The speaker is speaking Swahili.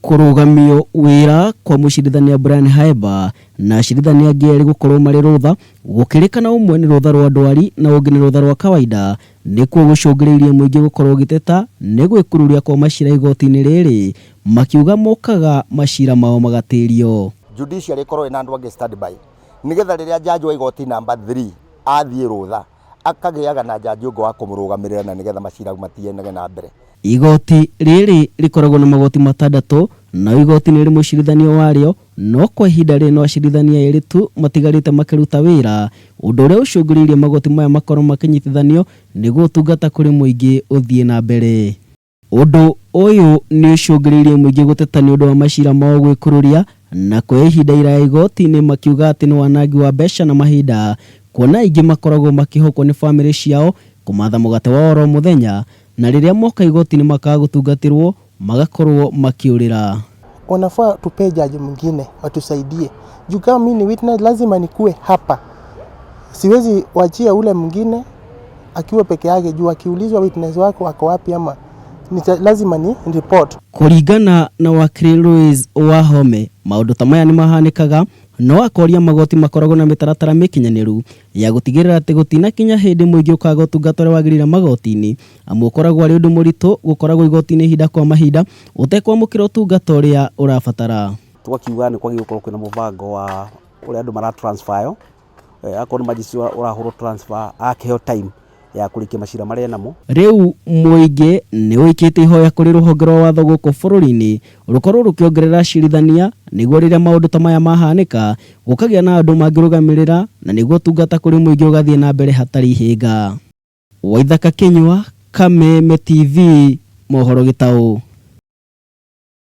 Kurugamio wira kwa mucirithania Brian Haemba na acirithania angĩ erĩ gũkorwo marĩ rũtha gũkĩrĩkana ũmwe nĩ rũtha rwa ndwari na ũngĩ nĩ rũtha rwa kawaida nĩkuo gũcũngĩrĩirie mũingĩ gũkorwo gĩteta nĩ gwĩkururia kwa macira igoti-inĩ rĩrĩ makiuga mokaga macira mao magatĩrio. Judiciary korwo ina andũ angĩ standby nigetha rĩrĩa jaji wa igoti number 3 athiĩ rũtha akagĩaga na jaji ũngĩ wa kũmũrũgamĩrĩra na nigetha macira matienage na mbere. Igoti rĩrĩ rĩkoragwo na magoti matandatũ na igoti nĩ rĩ mũcirithania warĩo no kwa ihinda rĩ no acirithania erĩ tu matigarĩte makĩruta wĩra ũndũ ũrĩa ũcũngĩrĩirie magoti maya makorwo makĩnyitithanio nĩguo ũtungata kũrĩ mũingĩ ũthiĩ na mbere. Ũndũ ũyũ nĩ ũcũngĩrĩirie mũingĩ gũteta nĩ ũndũ wa macira mao gwĩkururia na kwa ihinda iraya igoti-inĩ makiuga atĩ nĩ wanangi wa mbeca na mahinda kuona aingĩ makoragwo makĩhũkwo nĩ bamĩrĩ ciao kũmatha mũgate wa oro mũthenya na rĩrĩa moka igoti-inĩ makaga gũtungatĩrwo magakorwo makiũrĩra. Wanafaa tupe jaji mwingine watusaidie. Juu kama mimi ni witness lazima nikue hapa. Siwezi wachia ule mwingine akiwa peke yake juu akiulizwa witness wako wako wapi ama lazima ni report. Kũringana na wakiri Louis Wahome maũndũ ta maya nĩ mahanĩkaga no akoria magoti makoragwo na mĩtaratara mĩkinyanĩru ya gũtigĩrĩra atĩ gũtinakinya hĩndĩ mũingĩ ũkaga ũtungata ũrĩa wagĩrĩire magoti-inĩ amu ũkoragwo arĩ ũndũ mũritũ gũkoragwo igoti-inĩ ihinda kwa mahinda ũtekwamũkĩra ũtungata ũrĩa ũrabatara. Twakiuga nĩ kwagĩrĩirwo gũkorwo kwĩna mũbango wa ũrĩa andũ maratransfer akorwo nĩ magiciwa ũrahũrwo transfer akĩheo time ya kũrĩkia macira marĩa namo. Rĩu mũingĩ nĩ wĩkĩte ihoya kũrĩ rũhonge rwa watho gũkũ bũrũri-inĩ rũkorwo rũkĩongerera acirithania nĩguo rĩrĩa maũndũ ta maya mahanĩka gũkagĩa na andũ mangĩrũgamĩrĩra na nĩguo ũtungata kũrĩ mũingĩ ũgathiĩ na mbere hatarĩ ihĩnga. Waithaka Kinyua, Kameme TV, mohoro Gĩtaũ.